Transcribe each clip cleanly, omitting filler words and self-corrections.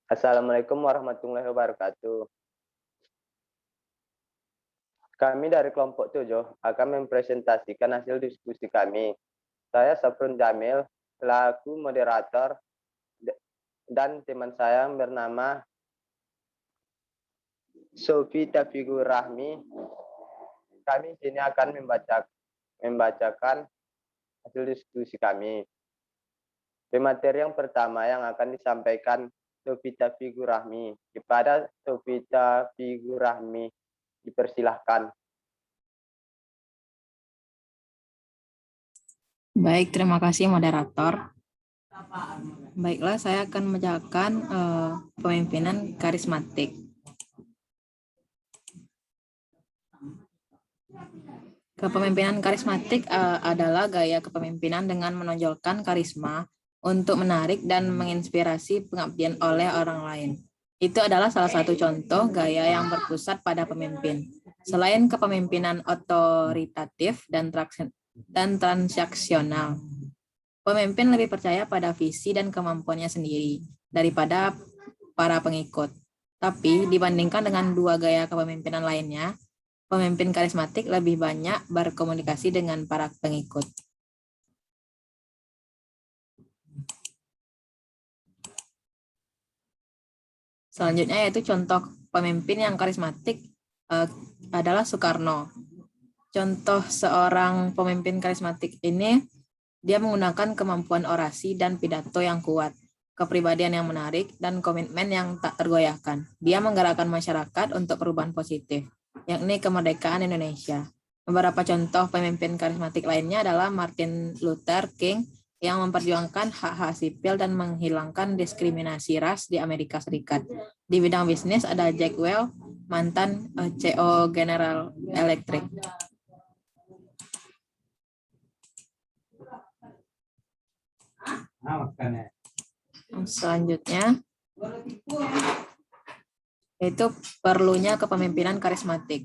Assalamualaikum warahmatullahi wabarakatuh. Kami dari kelompok 7 akan mempresentasikan hasil diskusi kami. Saya Saprun Jamil, selaku moderator, dan teman saya bernama Sofi Tafigur Rahmi. Kami sini akan membacakan hasil diskusi kami. Pemateri yang pertama yang akan disampaikan Sofi Tafigur Rahmi. Kepada Sofi Tafigur Rahmi, dipersilahkan. Baik, terima kasih moderator. Baiklah, saya akan membacakan pemimpinan karismatik. Kepemimpinan karismatik adalah gaya kepemimpinan dengan menonjolkan karisma untuk menarik dan menginspirasi pengabdian oleh orang lain. Itu adalah salah satu contoh gaya yang berpusat pada pemimpin. Selain kepemimpinan otoritatif dan transaksional, pemimpin lebih percaya pada visi dan kemampuannya sendiri daripada para pengikut. Tapi dibandingkan dengan dua gaya kepemimpinan lainnya, pemimpin karismatik lebih banyak berkomunikasi dengan para pengikut. Selanjutnya yaitu contoh pemimpin yang karismatik adalah Soekarno. Contoh seorang pemimpin karismatik ini, dia menggunakan kemampuan orasi dan pidato yang kuat, kepribadian yang menarik, dan komitmen yang tak tergoyahkan. Dia menggerakkan masyarakat untuk perubahan positif, yakni kemerdekaan Indonesia. Beberapa contoh pemimpin karismatik lainnya adalah Martin Luther King yang memperjuangkan hak-hak sipil dan menghilangkan diskriminasi ras di Amerika Serikat. Di bidang bisnis ada Jack Welch, mantan CEO General Electric. Selanjutnya yaitu perlunya kepemimpinan karismatik.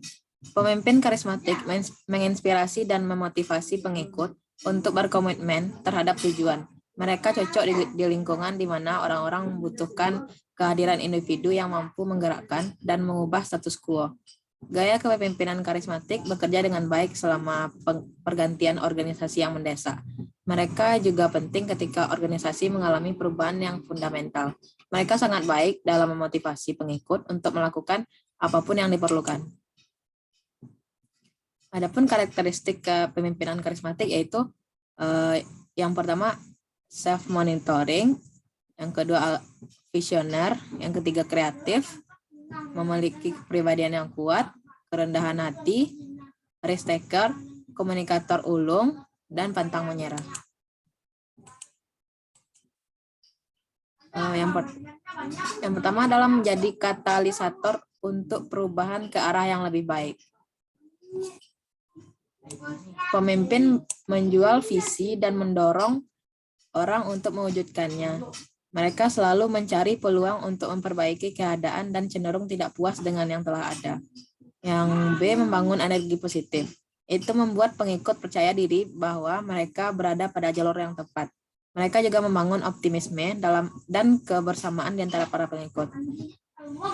Pemimpin karismatik menginspirasi dan memotivasi pengikut untuk berkomitmen terhadap tujuan. Mereka cocok di lingkungan di mana orang-orang membutuhkan kehadiran individu yang mampu menggerakkan dan mengubah status quo. Gaya kepemimpinan karismatik bekerja dengan baik selama pergantian organisasi yang mendesak. Mereka juga penting ketika organisasi mengalami perubahan yang fundamental. Mereka sangat baik dalam memotivasi pengikut untuk melakukan apapun yang diperlukan. Adapun karakteristik kepemimpinan karismatik yaitu yang pertama self-monitoring, yang kedua visioner, yang ketiga kreatif, memiliki kepribadian yang kuat, kerendahan hati, risk taker, komunikator ulung, dan pantang menyerah. Yang pertama adalah menjadi katalisator untuk perubahan ke arah yang lebih baik. Pemimpin menjual visi dan mendorong orang untuk mewujudkannya. Mereka selalu mencari peluang untuk memperbaiki keadaan dan cenderung tidak puas dengan yang telah ada. Yang B, membangun energi positif. Itu membuat pengikut percaya diri bahwa mereka berada pada jalur yang tepat. Mereka juga membangun optimisme dan kebersamaan di antara para pengikut.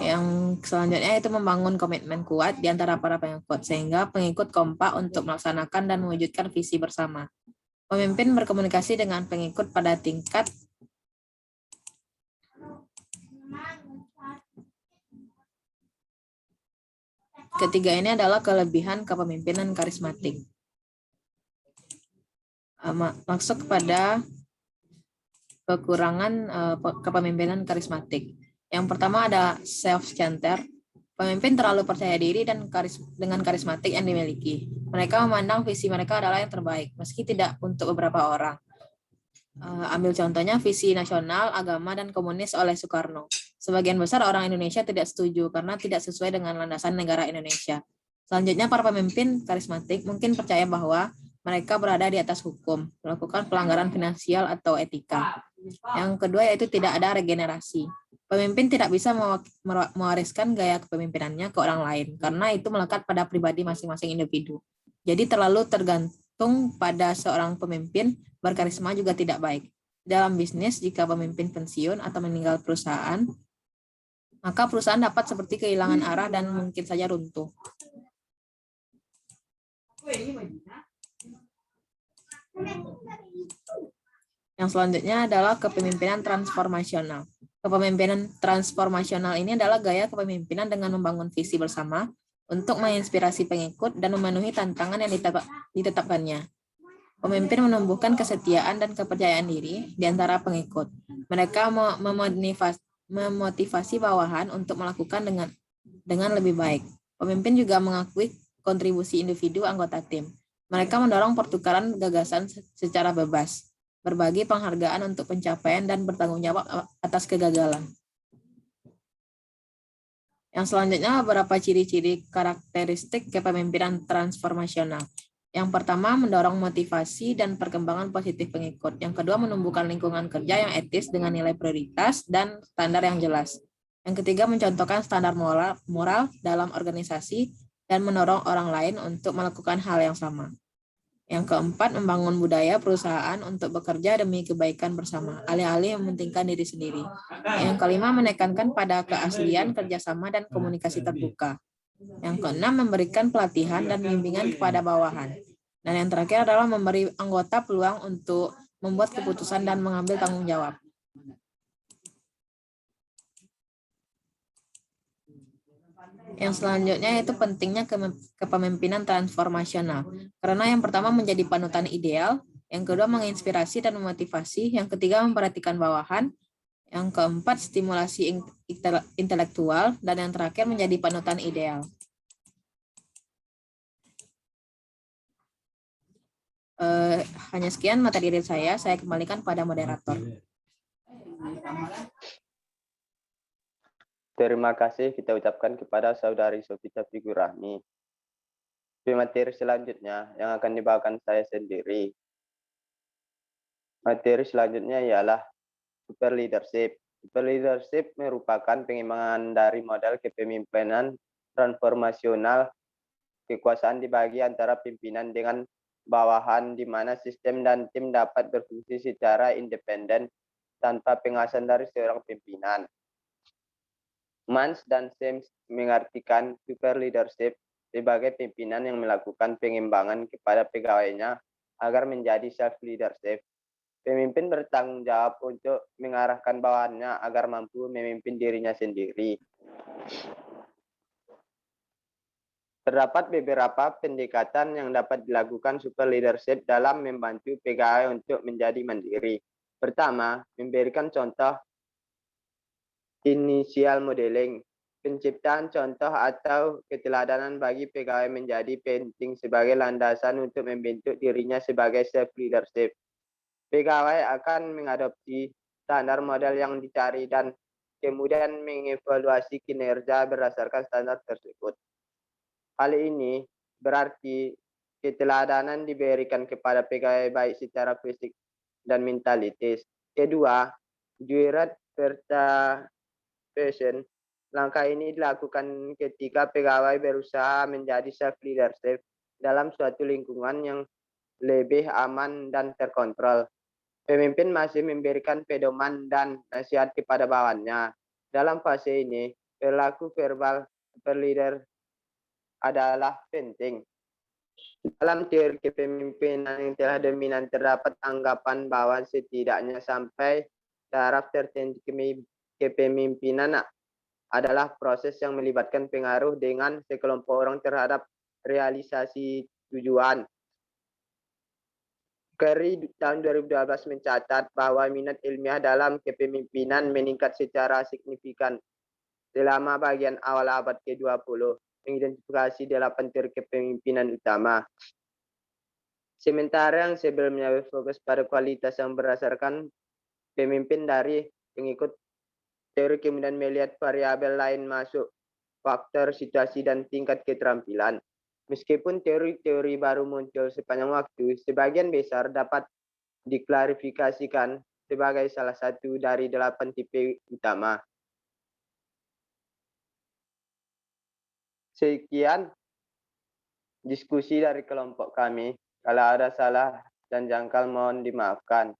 Yang selanjutnya itu membangun komitmen kuat di antara para pengikut, sehingga pengikut kompak untuk melaksanakan dan mewujudkan visi bersama. Pemimpin berkomunikasi dengan pengikut pada tingkat ketiga. Ini adalah kelebihan kepemimpinan karismatik. Masuk kepada kekurangan kepemimpinan karismatik. Yang pertama ada self-centered. Pemimpin terlalu percaya diri dan dengan karismatik yang dimiliki. Mereka memandang visi mereka adalah yang terbaik, meski tidak untuk beberapa orang. Ambil contohnya visi nasional, agama, dan komunis oleh Soekarno. Sebagian besar orang Indonesia tidak setuju karena tidak sesuai dengan landasan negara Indonesia. Selanjutnya, para pemimpin karismatik mungkin percaya bahwa mereka berada di atas hukum, melakukan pelanggaran finansial atau etika. Yang kedua yaitu tidak ada regenerasi. Pemimpin tidak bisa mewariskan gaya kepemimpinannya ke orang lain, karena itu melekat pada pribadi masing-masing individu. Jadi terlalu tergantung pada seorang pemimpin berkarisma juga tidak baik. Dalam bisnis, jika pemimpin pensiun atau meninggal perusahaan, maka perusahaan dapat seperti kehilangan arah dan mungkin saja runtuh. Yang selanjutnya adalah kepemimpinan transformasional. Kepemimpinan transformasional ini adalah gaya kepemimpinan dengan membangun visi bersama untuk menginspirasi pengikut dan memenuhi tantangan yang ditetapkannya. Pemimpin menumbuhkan kesetiaan dan kepercayaan diri di antara pengikut. Mereka memotivasi bawahan untuk melakukan dengan lebih baik. Pemimpin juga mengakui kontribusi individu anggota tim. Mereka mendorong pertukaran gagasan secara bebas, berbagi penghargaan untuk pencapaian dan bertanggung jawab atas kegagalan. Yang selanjutnya beberapa ciri-ciri karakteristik kepemimpinan transformasional. Yang pertama, mendorong motivasi dan perkembangan positif pengikut. Yang kedua, menumbuhkan lingkungan kerja yang etis dengan nilai prioritas dan standar yang jelas. Yang ketiga, mencontohkan standar moral dalam organisasi dan mendorong orang lain untuk melakukan hal yang sama. Yang keempat, membangun budaya perusahaan untuk bekerja demi kebaikan bersama, alih-alih mementingkan diri sendiri. Yang kelima, menekankan pada keaslian, kerjasama, dan komunikasi terbuka. Yang keenam, memberikan pelatihan dan bimbingan kepada bawahan. Dan yang terakhir adalah memberi anggota peluang untuk membuat keputusan dan mengambil tanggung jawab. Yang selanjutnya itu pentingnya kepemimpinan transformasional. Karena yang pertama menjadi panutan ideal, yang kedua menginspirasi dan memotivasi, yang ketiga memperhatikan bawahan, yang keempat stimulasi intelektual, dan yang terakhir menjadi panutan ideal. Hanya sekian materi dari saya kembalikan pada moderator. Terima kasih kita ucapkan kepada Saudari Sofita Figurahmi. Di materi selanjutnya yang akan dibawakan saya sendiri. Materi selanjutnya ialah super leadership. Super leadership merupakan pengembangan dari model kepemimpinan transformasional. Kekuasaan dibagi antara pimpinan dengan bawahan, di mana sistem dan tim dapat berfungsi secara independen tanpa pengawasan dari seorang pimpinan. Mans dan Sims mengartikan super leadership sebagai pimpinan yang melakukan pengembangan kepada pegawainya agar menjadi self leadership. Pemimpin bertanggung jawab untuk mengarahkan bawahannya agar mampu memimpin dirinya sendiri. Terdapat beberapa pendekatan yang dapat dilakukan super leadership dalam membantu pegawai untuk menjadi mandiri. Pertama, memberikan contoh initial modeling. Penciptaan contoh atau keteladanan bagi pegawai menjadi penting sebagai landasan untuk membentuk dirinya sebagai self leadership. Pegawai akan mengadopsi standar model yang dicari dan kemudian mengevaluasi kinerja berdasarkan standar tersebut. Hal ini berarti keteladanan diberikan kepada pegawai baik secara fisik dan mentalitas. Kedua, direct participation. Langkah ini dilakukan ketika pegawai berusaha menjadi self leadership dalam suatu lingkungan yang lebih aman dan terkontrol. Pemimpin masih memberikan pedoman dan nasihat kepada bawahannya. Dalam fase ini, perilaku verbal super leader adalah penting. Dalam teori kepemimpinan yang telah dominan terdapat anggapan bahwa setidaknya sampai taraf tertentu kepemimpinan adalah proses yang melibatkan pengaruh dengan sekelompok orang terhadap realisasi tujuan. Curry tahun 2012 mencatat bahwa minat ilmiah dalam kepemimpinan meningkat secara signifikan selama bagian awal abad ke-20, mengidentifikasi 8 teori kepemimpinan utama. Sementara yang sebelumnya berfokus pada kualitas yang berdasarkan pemimpin dari pengikut, teori kemudian melihat variabel lain masuk, faktor, situasi, dan tingkat keterampilan. Meskipun teori-teori baru muncul sepanjang waktu, sebagian besar dapat diklarifikasikan sebagai salah satu dari 8 tipe utama. Sekian diskusi dari kelompok kami. Kalau ada salah dan jangkal mohon dimaafkan.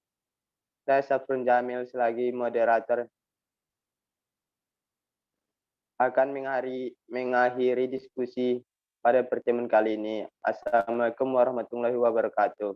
Saya Safrun Jamil selagi moderator. akan mengakhiri diskusi pada pertemuan kali ini. Assalamualaikum warahmatullahi wabarakatuh.